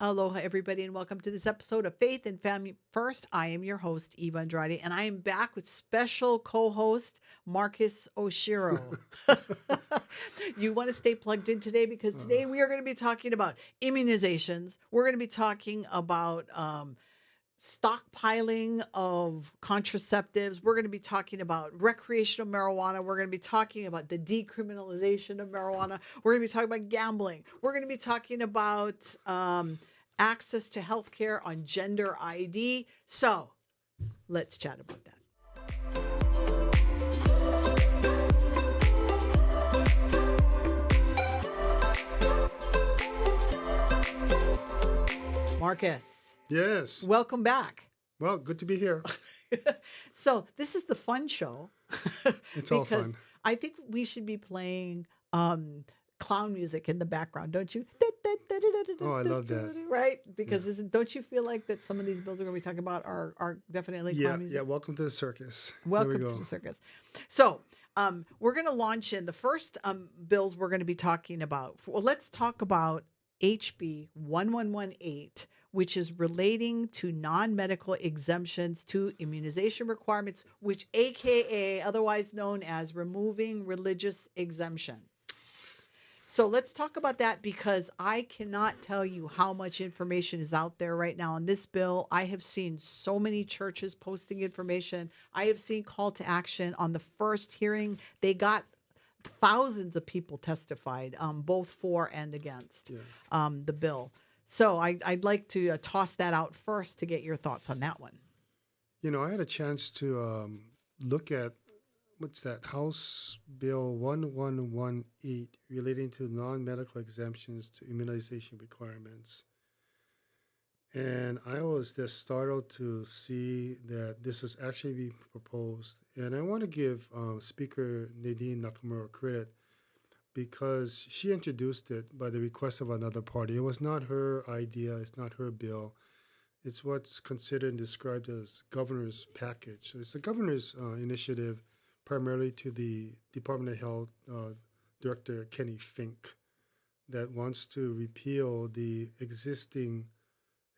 Aloha, everybody, and welcome to this episode of Faith and Family First. I am your host, Eva Andrade, and I am back with special co-host Marcus Oshiro. You want to stay plugged in today because today we are going to be talking about immunizations. We're going to be talking about stockpiling of contraceptives. We're going to be talking about recreational marijuana. We're going to be talking about the decriminalization of marijuana. We're going to be talking about gambling. We're going to be talking about access to healthcare on gender ID. So let's chat about that. Marcus. Yes. Welcome back. Well, good to be here. So this is the fun show. It's all fun. I think we should be playing clown music in the background, don't you? Oh, I love that. Right? Because don't you feel like that some of these bills we're going to be talking about are definitely clown music? Yeah, welcome to the circus. Welcome to the circus. So we're going to launch in the first bills we're going to be talking about. Well, let's talk about HB 1118, which is relating to non-medical exemptions to immunization requirements, which AKA, otherwise known as removing religious exemption. So let's talk about that because I cannot tell you how much information is out there right now on this bill. I have seen so many churches posting information. I have seen call to action on the first hearing. They got thousands of people testified, both for and against the bill. So I'd like to toss that out first to get your thoughts on that one. You know, I had a chance to look at, what's that, House Bill 1118 relating to non-medical exemptions to immunization requirements. And I was just startled to see that this was actually being proposed. And I want to give Speaker Nadine Nakamura credit because she introduced it by the request of another party. It was not her idea. It's not her bill. It's what's considered and described as governor's package. So it's a governor's initiative primarily to the Department of Health Director Kenny Fink that wants to repeal the existing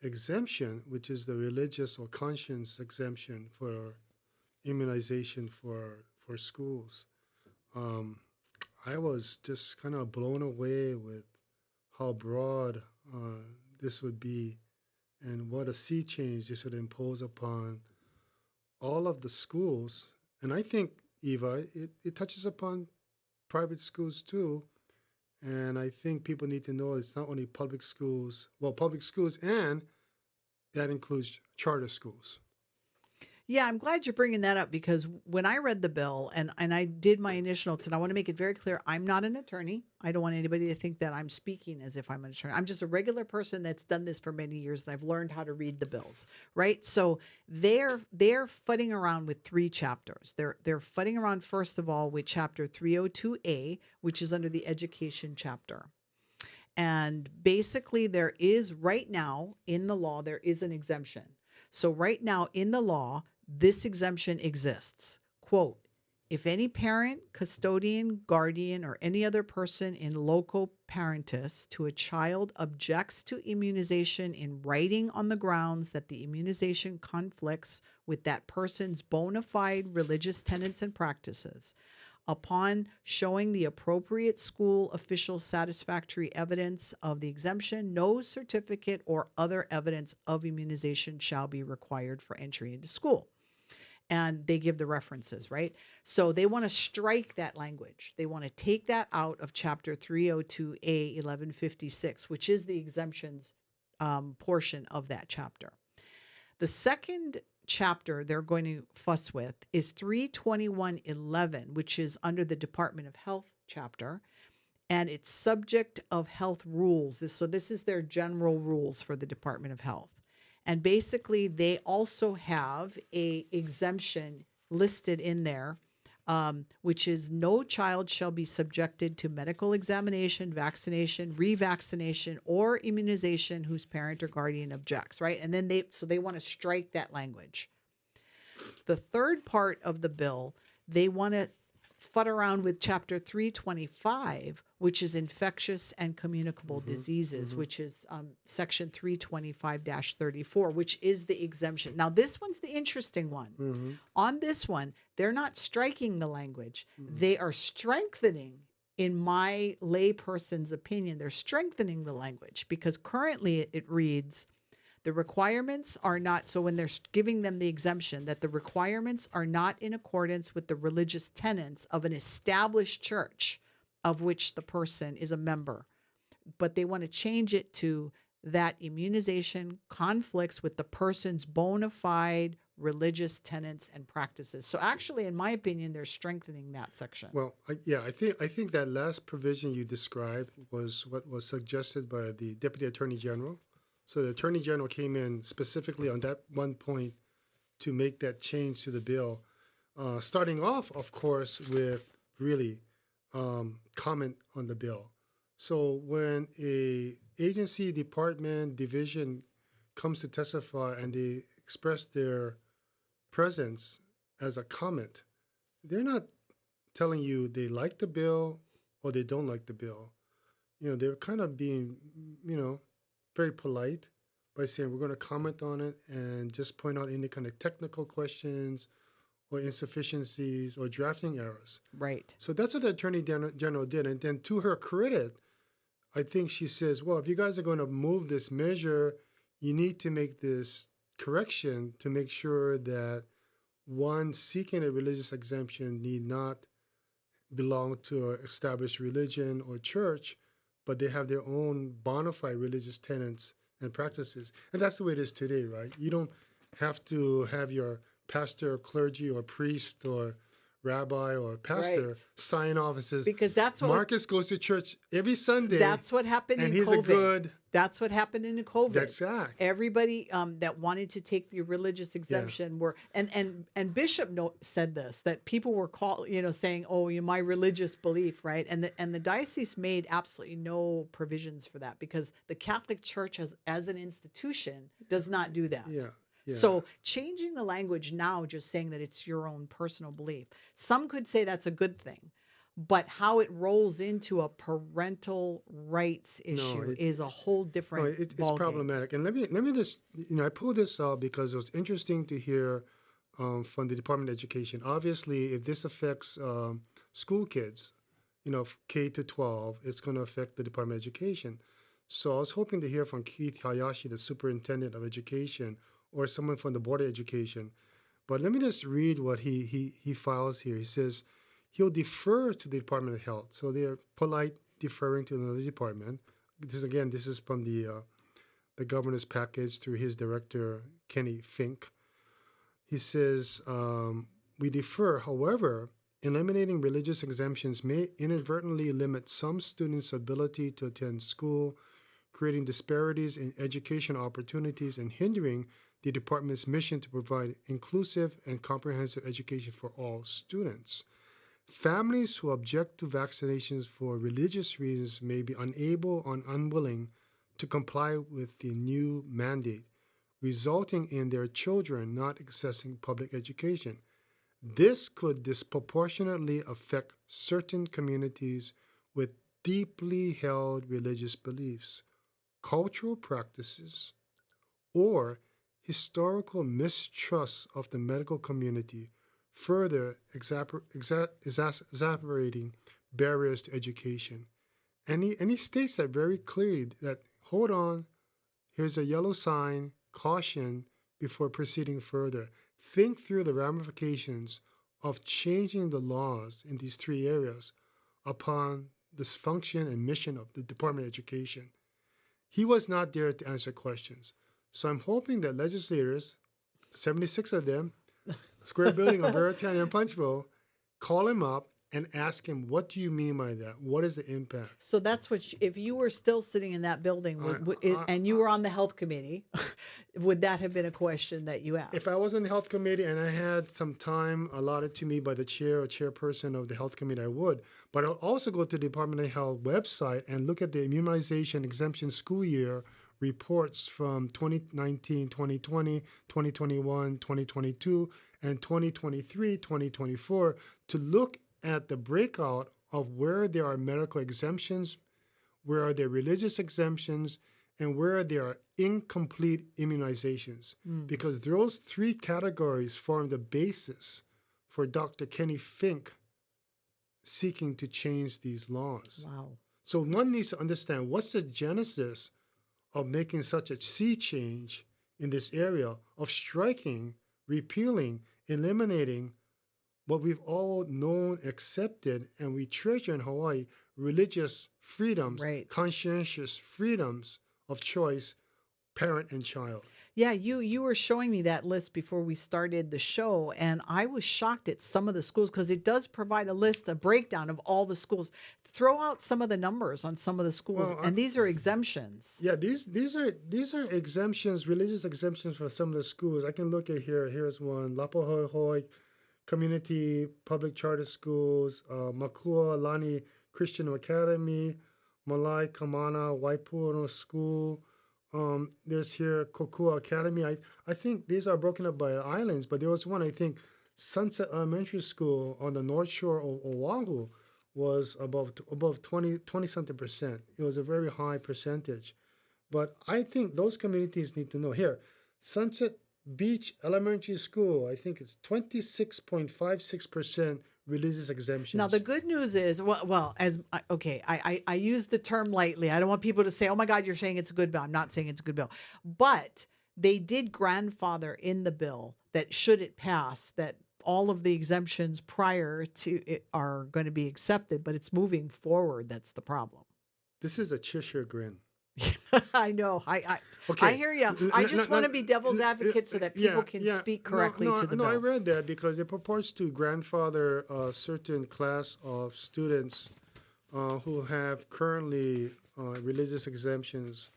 exemption, which is the religious or conscience exemption for immunization for schools. I was just kind of blown away with how broad this would be and what a sea change this would impose upon all of the schools. And I think, Eva, it touches upon private schools too. And I think people need to know it's not only public schools, and that includes charter schools. Yeah, I'm glad you're bringing that up because when I read the bill and I did my initial notes, and I want to make it very clear, I'm not an attorney. I don't want anybody to think that I'm speaking as if I'm an attorney. I'm just a regular person that's done this for many years and I've learned how to read the bills, right? So they're footing around with three chapters. They're footing around, first of all, with chapter 302A, which is under the education chapter. And basically there is right now in the law, there is an exemption. So right now in the law, this exemption exists. Quote, if any parent, custodian, guardian, or any other person in loco parentis to a child objects to immunization in writing on the grounds that the immunization conflicts with that person's bona fide religious tenets and practices, upon showing the appropriate school official satisfactory evidence of the exemption, no certificate or other evidence of immunization shall be required for entry into school. And they give the references, right? So they want to strike that language. They want to take that out of chapter 302A 1156, which is the exemptions portion of that chapter. The second chapter they're going to fuss with is 32111, which is under the Department of Health chapter, and it's subject of health rules. So this is their general rules for the Department of Health. And basically they also have a exemption listed in there, which is no child shall be subjected to medical examination, vaccination, revaccination, or immunization whose parent or guardian objects, right? And then they want to strike that language. The third part of the bill, they want to fud around with chapter 325, which is infectious and communicable diseases, which is section 325-34, which is the exemption. Now, this one's the interesting one. On this one, they're not striking the language. They are strengthening, in my layperson's opinion, they're strengthening the language, because currently it reads, the requirements are not, so when they're giving them the exemption, that the requirements are not in accordance with the religious tenets of an established church of which the person is a member. But they want to change it to that immunization conflicts with the person's bona fide religious tenets and practices. So actually, in my opinion, they're strengthening that section. Well, I think that last provision you described was what was suggested by the Deputy Attorney General. So the Attorney General came in specifically on that one point to make that change to the bill, starting off, of course, with really comment on the bill. So when a agency, department, division comes to testify and they express their presence as a comment, they're not telling you they like the bill or they don't like the bill. They're kind of being, very polite by saying we're going to comment on it and just point out any kind of technical questions or insufficiencies or drafting errors. Right. So that's what the Attorney General did. And then to her credit, I think she says, well, if you guys are going to move this measure, you need to make this correction to make sure that one seeking a religious exemption need not belong to an established religion or church, but they have their own bona fide religious tenets and practices. And that's the way it is today, right? You don't have to have your pastor or clergy or priest or rabbi or pastor sign off and says, because that's what Marcus goes to church every Sunday. That's what happened in he's COVID. A good. That's what happened in COVID. That's right. Everybody that wanted to take the religious exemption were, and Bishop said this, that people were saying, "Oh, my religious belief," right? And the diocese made absolutely no provisions for that, because the Catholic Church as an institution does not do that. Yeah. Yeah. So changing the language now, just saying that it's your own personal belief, some could say that's a good thing. But how it rolls into a parental rights issue is a whole different it's ballgame. problematic. And let me just, I pulled this out because it was interesting to hear from the Department of Education. Obviously, if this affects school kids, K to 12, it's going to affect the Department of Education. So I was hoping to hear from Keith Hayashi, the Superintendent of Education, or someone from the Board of Education. But let me just read what he files here. He says, he'll defer to the Department of Health. So they're polite deferring to another department. This is from the governor's package through his director, Kenny Fink. He says, we defer. However, eliminating religious exemptions may inadvertently limit some students' ability to attend school, creating disparities in education opportunities and hindering the department's mission to provide inclusive and comprehensive education for all students. Families who object to vaccinations for religious reasons may be unable or unwilling to comply with the new mandate, resulting in their children not accessing public education. This could disproportionately affect certain communities with deeply held religious beliefs, cultural practices, or historical mistrust of the medical community, further exacerbating barriers to education. And he states that very clearly, that, hold on, here's a yellow sign, caution, before proceeding further. Think through the ramifications of changing the laws in these three areas upon this function and mission of the Department of Education. He was not there to answer questions. So I'm hoping that legislators, 76 of them, Square Building of Veritan and Punchville, call him up and ask him, what do you mean by that? What is the impact? So that's what, if you were still sitting in that building and you were on the health committee, would that have been a question that you asked? If I was in the health committee and I had some time allotted to me by the chair or chairperson of the health committee, I would. But I'll also go to the Department of Health website and look at the immunization exemption school year reports from 2019, 2020, 2021, 2022, and 2023, 2024 to look at the breakout of where there are medical exemptions, where are there religious exemptions, and where there are incomplete immunizations. Because those three categories form the basis for Dr. Kenny Fink seeking to change these laws. Wow. So one needs to understand what's the genesis of making such a sea change in this area of striking, repealing, eliminating what we've all known, accepted, and we treasure in Hawaii, religious freedoms, Right. conscientious freedoms of choice, parent and child. Yeah, you were showing me that list before we started the show, and I was shocked at some of the schools because it does provide a list, a breakdown of all the schools. Throw out some of the numbers on some of the schools, Well, and these are exemptions. Yeah, these are exemptions, religious exemptions for some of the schools. I can look at here. Here's one: Lapahoihoi Community Public Charter Schools, Makua Lani Christian Academy, Malai Kamana Waipuno School. There's here Kokua Academy. I think these are broken up by islands, but there was one, I think, Sunset Elementary School on the North Shore of Oahu was above 20 something percent. It was a very high percentage. But I think those communities need to know. Here, Sunset Beach Elementary School, I think it's 26.56% religious exemptions. Now the good news is, I use the term lightly. I don't want people to say, "Oh my God, you're saying it's a good bill." I'm not saying it's a good bill, but they did grandfather in the bill that should it pass, that all of the exemptions prior to it are going to be accepted, but it's moving forward. That's the problem. This is a Cheshire grin. I know. I hear you. I just want to be devil's advocate so that people can speak correctly to the bill. No, I read that because it purports to grandfather a certain class of students who have currently religious exemptions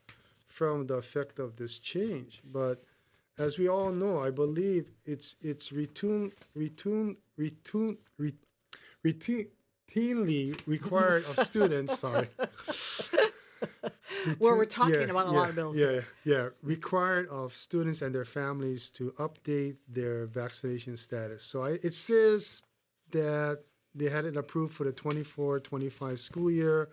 from the effect of this change. But as we all know, I believe it's routinely required of students. Sorry. Well, we're talking about a lot of bills. Required of students and their families to update their vaccination status. So it says that they had it approved for the 24-25 school year.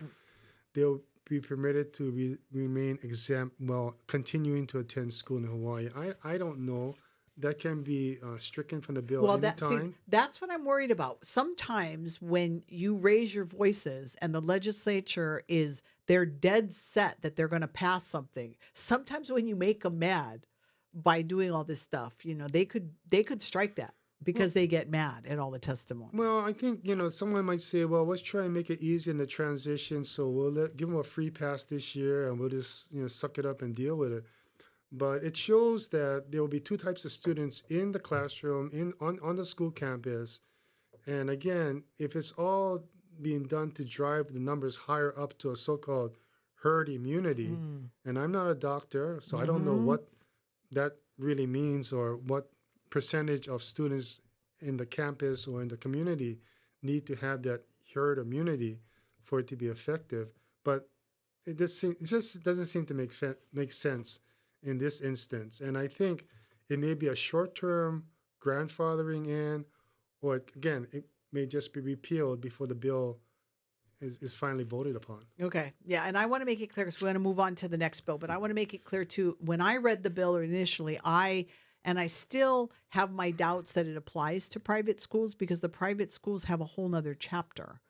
They'll be permitted to remain exempt while continuing to attend school in Hawaii. I don't know. That can be stricken from the bill anytime. That's what I'm worried about. Sometimes when you raise your voices and the legislature they're dead set that they're going to pass something. Sometimes when you make them mad by doing all this stuff, they could strike that because they get mad at all the testimony. Well, I think, someone might say, well, let's try and make it easy in the transition. So we'll give them a free pass this year and we'll just, suck it up and deal with it. But it shows that there will be two types of students in the classroom, on the school campus. And again, if it's all being done to drive the numbers higher up to a so-called herd immunity, and I'm not a doctor, so I don't know what that really means or what percentage of students in the campus or in the community need to have that herd immunity for it to be effective. But it just doesn't seem to make sense in this instance. And I think it may be a short-term grandfathering in, or again, it may just be repealed before the bill is finally voted upon. Okay. Yeah. And I want to make it clear because we're going to move on to the next bill, but I want to make it clear too, when I read the bill initially, I still have my doubts that it applies to private schools because the private schools have a whole nother chapter.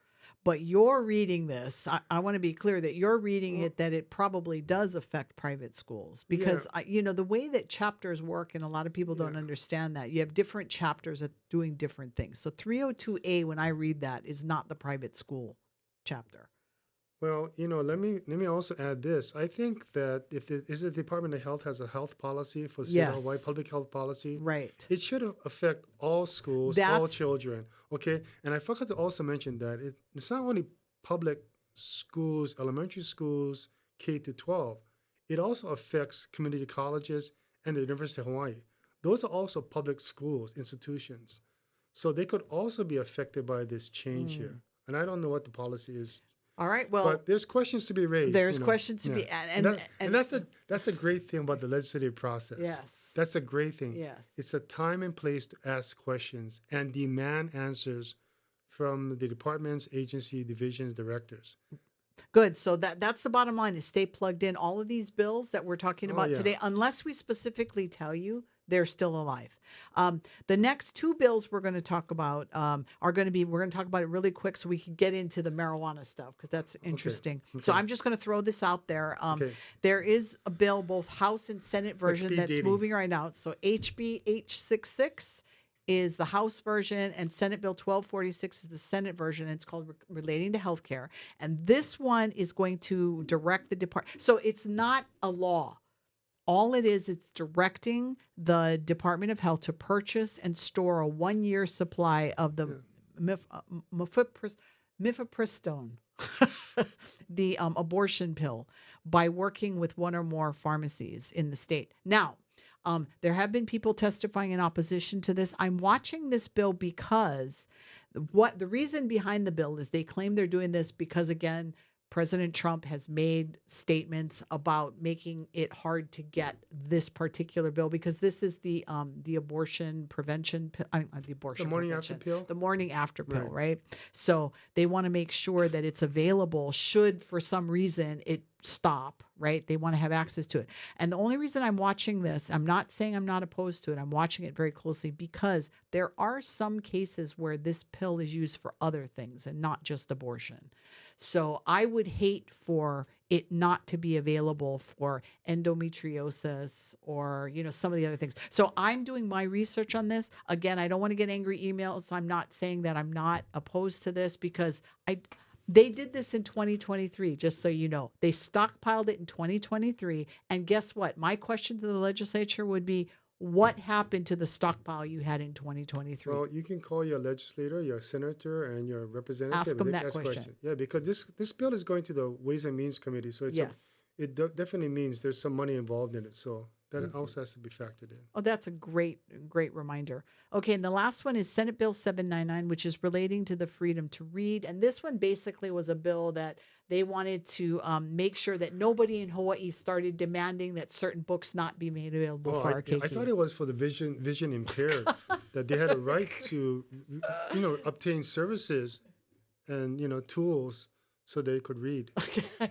But you're reading this. I want to be clear that you're reading it that it probably does affect private schools because, the way that chapters work, and a lot of people don't understand that. You have different chapters that doing different things. So 302A, when I read that, is not the private school chapter. Well, let me also add this. I think that if the Department of Health has a health policy for state of Hawaii, public health policy, right, it should affect all schools, all children. Okay, and I forgot to also mention that it's not only public schools, elementary schools, K to 12. It also affects community colleges and the University of Hawaii. Those are also public schools, institutions. So they could also be affected by this change here. And I don't know what the policy is. All right. Well, but there's questions to be raised. There's questions to be, and that's the great thing about the legislative process. Yes, that's a great thing. Yes, it's a time and place to ask questions and demand answers from the departments, agency, divisions, directors. Good. So that's the bottom line is stay plugged in. All of these bills that we're talking Oh about yeah. today, unless we specifically tell you, they're still alive. The next two bills we're going to talk about we're going to talk about it really quick so we can get into the marijuana stuff because that's interesting. So Okay. I'm just going to throw this out there. Okay. There is a bill, both House and Senate It's like version, speed that's dating. moving right now. So HB H66 is the House version, and Senate Bill 1246 is the Senate version, and it's called Relating to Healthcare. And this one is going to direct the department. So it's not a law. All it is, it's directing the Department of Health to purchase and store a 1-year supply of the mifepristone, the abortion pill, by working with one or more pharmacies in the state. Now, there have been people testifying in opposition to this. I'm watching this bill because the reason behind the bill is they claim they're doing this because, again, President Trump has made statements about making it hard to get this particular bill because this is the abortion prevention, the abortion The morning prevention, after pill? the morning after pill, Right. right? So they want to make sure that it's available should for some reason it stop, right? They want to have access to it. And the only reason I'm watching this, I'm not saying I'm not opposed to it. I'm watching it very closely because there are some cases where this pill is used for other things and not just abortion. So I would hate for it not to be available for endometriosis or, some of the other things. So I'm doing my research on this. Again, I don't want to get angry emails. I'm not saying that I'm not opposed to this because they did this in 2023, just so you know. They stockpiled it in 2023. And guess what? My question to the legislature would be, what happened to the stockpile you had in 2023? Well, you can call your legislator, your senator, and your representative. Ask and them they that can ask question. questions. Yeah, because this bill is going to the Ways and Means Committee, so Yes. Definitely means there's some money involved in it. So that also has to be factored in. Oh, that's a great reminder. Okay, and the last one is Senate Bill 799, which is relating to the freedom to read. And this one basically was a bill that they wanted to make sure that nobody in Hawaii started demanding that certain books not be made available for our I thought it was for the vision impaired that they had a right to, obtain services and tools so they could read.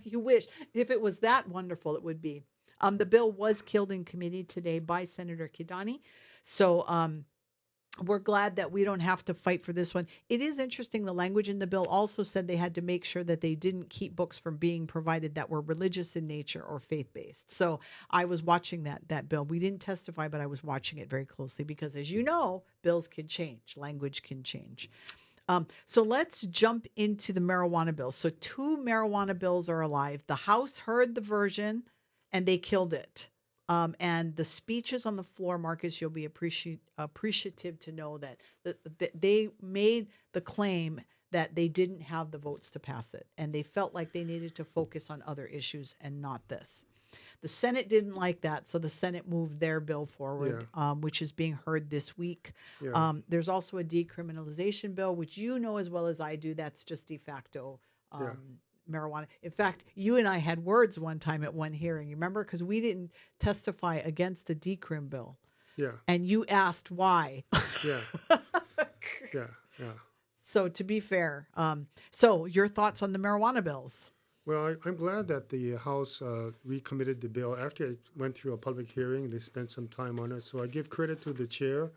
You wish. If it was that wonderful, it would be. The bill was killed in committee today by Senator Kidani. So we're glad that we don't have to fight for this one. It is interesting. The language in the bill also said they had to make sure that they didn't keep books from being provided that were religious in nature or faith-based. So I was watching that bill. We didn't testify, but I was watching it very closely because, as you know, bills can change. Language can change. So let's jump into the marijuana bill. So 2 marijuana bills are alive. The House heard the version and they killed it. And the speeches on the floor, Marcus, you'll be appreciative to know that they made the claim that they didn't have the votes to pass it. And they felt like they needed to focus on other issues and not this. The Senate didn't like that, so the Senate moved their bill forward, which is being heard this week. Yeah. There's also a decriminalization bill, which you know as well as I do, that's just de facto marijuana. In fact, you and I had words one time at one hearing, you remember? Because we didn't testify against the decrim bill. Yeah. And you asked why. Yeah. Yeah. So to be fair, so your thoughts on the marijuana bills? Well, I'm glad that the House recommitted the bill after it went through a public hearing. They spent some time on it. So I give credit to the chair,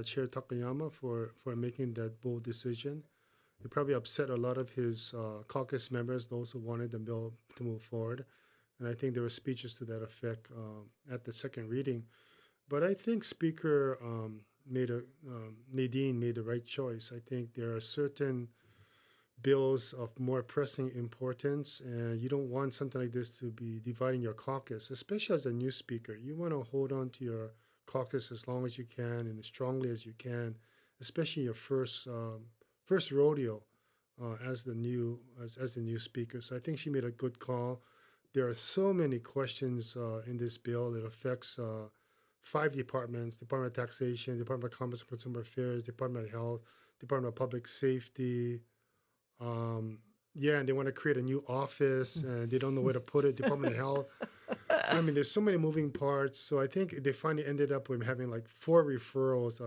Chair Takayama, for making that bold decision. It probably upset a lot of his caucus members, those who wanted the bill to move forward. And I think there were speeches to that effect at the second reading. But I think Speaker Nadine made the right choice. I think there are certain bills of more pressing importance, and you don't want something like this to be dividing your caucus, especially as a new speaker. You want to hold on to your caucus as long as you can and as strongly as you can, especially your first rodeo as the new speaker. So I think she made a good call. There are so many questions in this bill. It affects 5 departments: Department of Taxation, Department of Commerce and Consumer Affairs, Department of Health, Department of Public Safety. And they want to create a new office and they don't know where to put it. Department of Health. I mean, there's so many moving parts. So I think they finally ended up with having like 4 referrals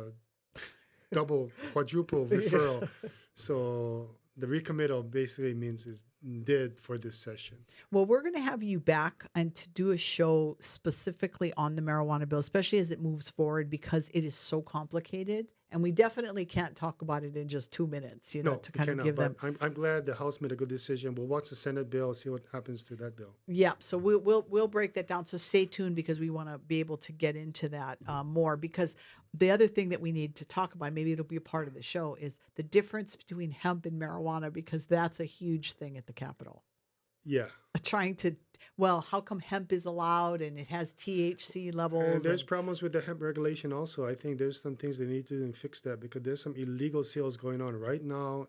double, quadruple referral. So the recommittal basically means is did for this session. Well, we're going to have you back and to do a show specifically on the marijuana bill, especially as it moves forward, because it is so complicated. And we definitely can't talk about it in just 2 minutes, No, to we kind of cannot. give But them. I'm glad the House made a good decision. We'll watch the Senate bill, see what happens to that bill. Yeah, so we'll break that down. So stay tuned because we want to be able to get into that more. Because the other thing that we need to talk about, maybe it'll be a part of the show, is the difference between hemp and marijuana, because that's a huge thing at the Capitol. Yeah. Trying to, well, how come hemp is allowed and it has THC And levels? there's problems with the hemp regulation also. I think there's some things they need to do and fix that because there's some illegal sales going on right now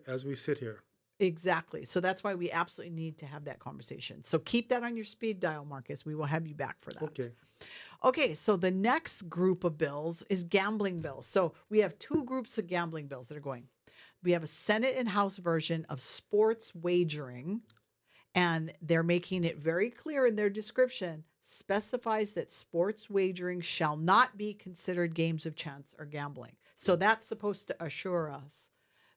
as we sit here. Exactly. So that's why we absolutely need to have that conversation. So keep that on your speed dial, Marcus. We will have you back for that. Okay. Okay, so the next group of bills is gambling bills. So we have two groups of gambling bills that are going. We have a Senate and House version of sports wagering, and they're making it very clear in their description, specifies that sports wagering shall not be considered games of chance or gambling. So that's supposed to assure us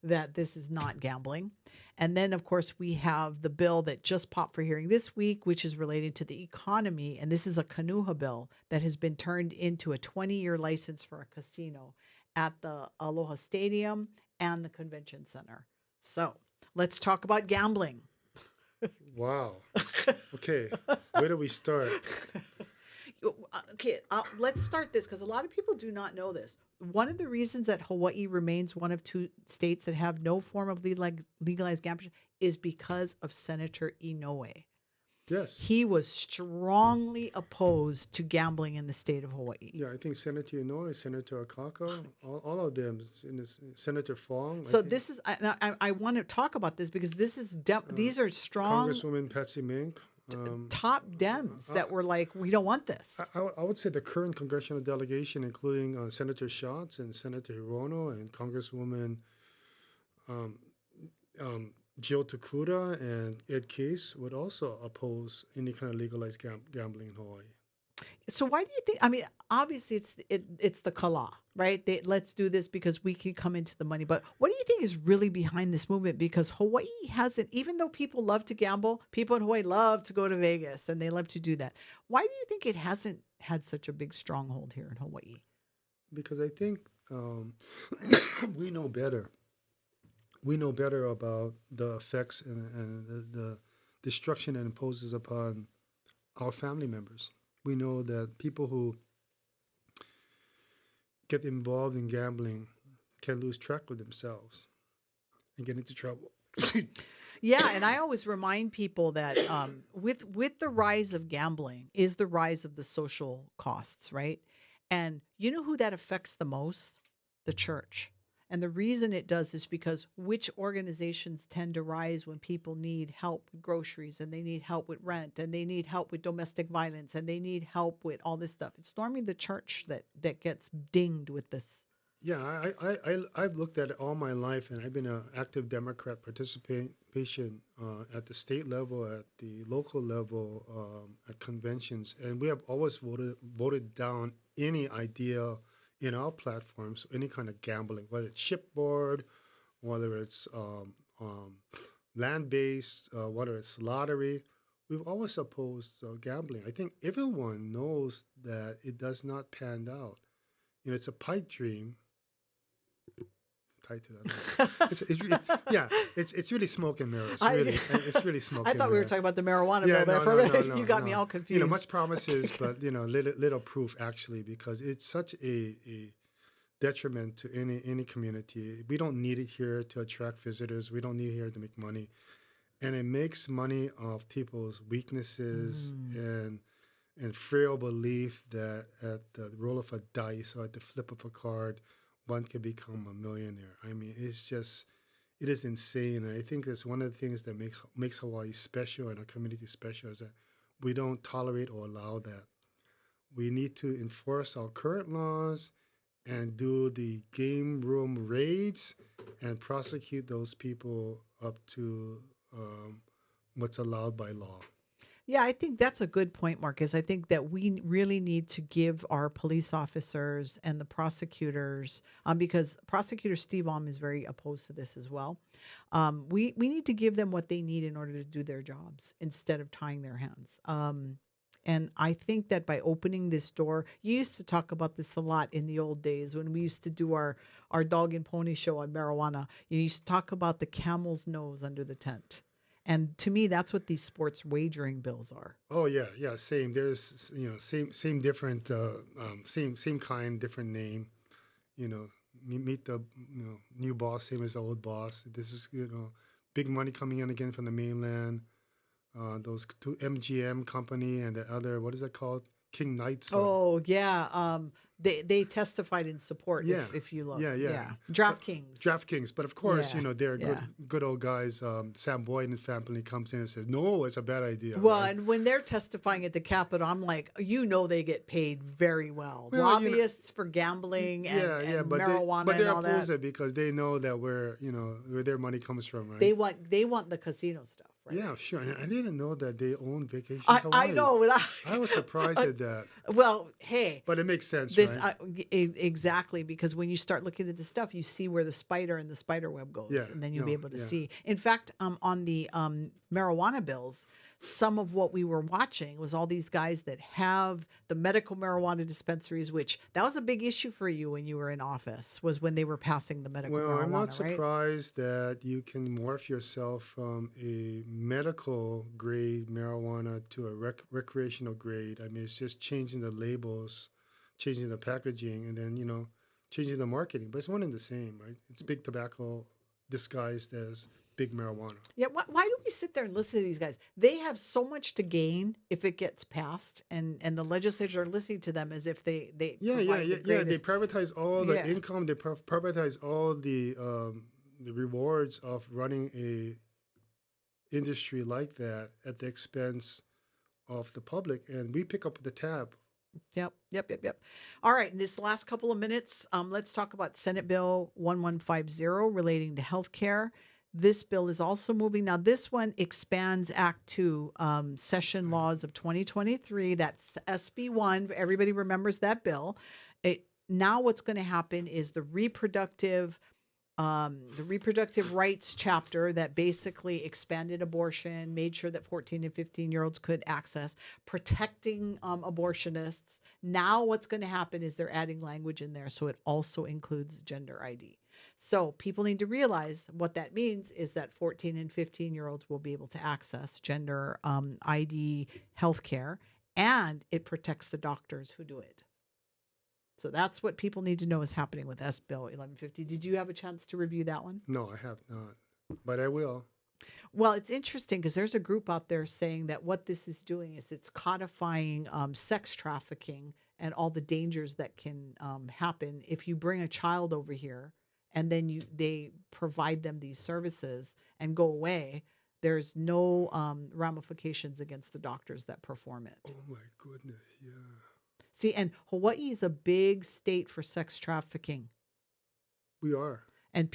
that this is not gambling. And then, of course, we have the bill that just popped for hearing this week, which is related to the economy. And this is a Kanuha bill that has been turned into a 20-year license for a casino at the Aloha Stadium and the Convention Center. So let's talk about gambling. Wow. Okay. Where do we start? Okay, let's start this because a lot of people do not know this. One of the reasons that Hawaii remains one of two states that have no form of legalized gambling is because of Senator Inoue. Yes. He was strongly opposed to gambling in the state of Hawaii. Yeah, I think Senator Inoue, Senator Akaka, all of them, Senator Fong. So this is, I want to talk about this because this is, these are strong Congresswoman Patsy Mink. top Dems that were like, we don't want this. I would say the current congressional delegation, including Senator Schatz and Senator Hirono and Congresswoman Jill Takuda and Ed Case, would also oppose any kind of legalized gambling in Hawaii. So why do you think? I mean, obviously it's the kala, right? Let's do this because we can come into the money. But what do you think is really behind this movement? Because Hawaii hasn't, even though people love to gamble, people in Hawaii love to go to Vegas and they love to do that. Why do you think it hasn't had such a big stronghold here in Hawaii? Because I think we know better. We know better about the effects and the destruction it imposes upon our family members. We know that people who get involved in gambling can lose track of themselves and get into trouble. Yeah, and I always remind people that with the rise of gambling is the rise of the social costs, right? And you know who that affects the most? The church. And the reason it does is because which organizations tend to rise when people need help with groceries and they need help with rent and they need help with domestic violence and they need help with all this stuff. It's normally the church that gets dinged with this. Yeah, I've looked at it all my life, and I've been an active Democrat participation at the state level, at the local level, at conventions, and we have always voted down any idea in our platforms, any kind of gambling, whether it's shipboard, whether it's land-based, whether it's lottery. We've always opposed gambling. I think everyone knows that it does not pan out. You know, it's a pipe dream. Tied to that. It's really smoke and mirrors. Really, it's really smoke. I thought we were talking about the marijuana bill there for a minute. You got me all confused. You know, much promises, but little proof actually, because it's such a detriment to any community. We don't need it here to attract visitors. We don't need it here to make money, and it makes money off people's weaknesses and frail belief that at the roll of a dice or at the flip of a card, one can become a millionaire. I mean, it is insane. And I think that's one of the things that makes Hawaii special and our community special is that we don't tolerate or allow that. We need to enforce our current laws and do the game room raids and prosecute those people up to what's allowed by law. Yeah, I think that's a good point, Marcus. I think that we really need to give our police officers and the prosecutors, because prosecutor Steve Alm is very opposed to this as well. We need to give them what they need in order to do their jobs instead of tying their hands. And I think that by opening this door, you used to talk about this a lot in the old days when we used to do our dog and pony show on marijuana. You used to talk about the camel's nose under the tent. And to me, that's what these sports wagering bills are. Oh yeah, yeah, same. There's same different same kind, different name. You know, meet the new boss, same as the old boss. This is big money coming in again from the mainland. Those two MGM company and the other, what is that called? King Knights. Oh yeah, they testified in support. Yeah, If you look, yeah. DraftKings. DraftKings, but of course, Yeah, they're yeah. good old guys. Sam Boyd and family comes in and says, "No, it's a bad idea." Well, right? and when they're testifying at the Capitol, I'm like, they get paid very well. Well, Lobbyists for gambling and marijuana but they and all oppose that. it because they know that where their money comes from, right? They want the casino stuff, right? Yeah, sure. And I didn't know that they own Vacation I Hawaii. know. And I was surprised at that, well, hey, but it makes sense, this right? exactly, because when you start looking at the stuff, you see where the spider and the spider web goes, Yeah, and then you'll be able to yeah. see. In fact, on the marijuana bills, some of what we were watching was all these guys that have the medical marijuana dispensaries, which that was a big issue for you when you were in office, was when they were passing the medical Well, marijuana, I'm not right? surprised that you can morph yourself from a medical grade marijuana to a recreational grade. I mean, it's just changing the labels, changing the packaging, and then, changing the marketing. But it's one and the same, right? It's big tobacco disguised as big marijuana. Yeah, why do we sit there and listen to these guys? They have so much to gain if it gets passed, and the legislature are listening to them as if they Yeah. provide the They greatest. privatize all the Yeah. income. They privatize all the rewards of running a industry like that at the expense of the public, and we pick up the tab. Yep. All right. In this last couple of minutes, let's talk about Senate Bill 1150 relating to healthcare. This bill is also moving. Now, this one expands Act 2, Session Laws of 2023. That's SB1. Everybody remembers that bill. Now what's going to happen is the reproductive rights chapter that basically expanded abortion, made sure that 14 and 15-year-olds could access, protecting abortionists. Now what's going to happen is they're adding language in there, so it also includes gender ID. So people need to realize what that means is that 14 and 15-year-olds will be able to access gender ID healthcare, and it protects the doctors who do it. So that's what people need to know is happening with S Bill 1150. Did you have a chance to review that one? No, I have not, but I will. Well, it's interesting because there's a group out there saying that what this is doing is it's codifying sex trafficking and all the dangers that can happen if you bring a child over here and then they provide them these services and go away. There's no ramifications against the doctors that perform it. Oh my goodness, yeah. See, and Hawaii is a big state for sex trafficking. We are. And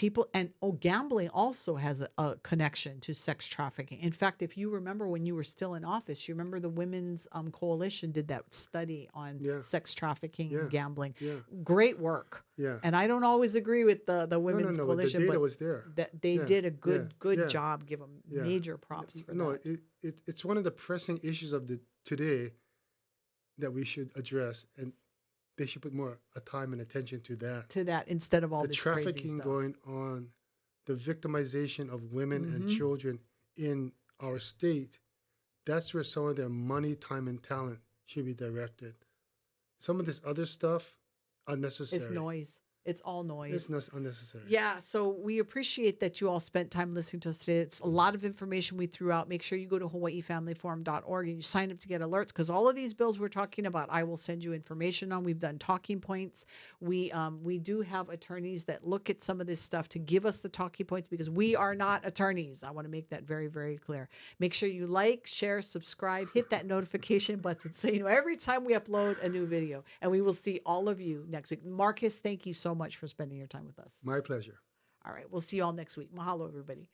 gambling also has a connection to sex trafficking. In fact, if you remember when you were still in office, you remember the Women's Coalition did that study on sex trafficking and gambling. Yeah. Great work. Yeah. And I don't always agree with the Women's No, Coalition, but the data but was there. that they did a good job. Give them major props for No, that. it's one of the pressing issues of today that we should address, and they should put more time and attention to that. Instead of all the this trafficking crazy stuff. going on, the victimization of women and Mhm. children in our state. That's where some of their money, time, and talent should be directed. Some of this other stuff, unnecessary. It's noise. It's all noise. It's not unnecessary. Yeah, so we appreciate that you all spent time listening to us today. It's a lot of information we threw out. Make sure you go to hawaiifamilyforum.org and you sign up to get alerts, because all of these bills we're talking about, I will send you information on. We've done talking points. We do have attorneys that look at some of this stuff to give us the talking points, because we are not attorneys. I want to make that very, very clear. Make sure you like, share, subscribe, hit that notification button so you know every time we upload a new video. And we will see all of you next week. Marcus, thank you so much for spending your time with us. My pleasure. All right. We'll see you all next week. Mahalo, everybody.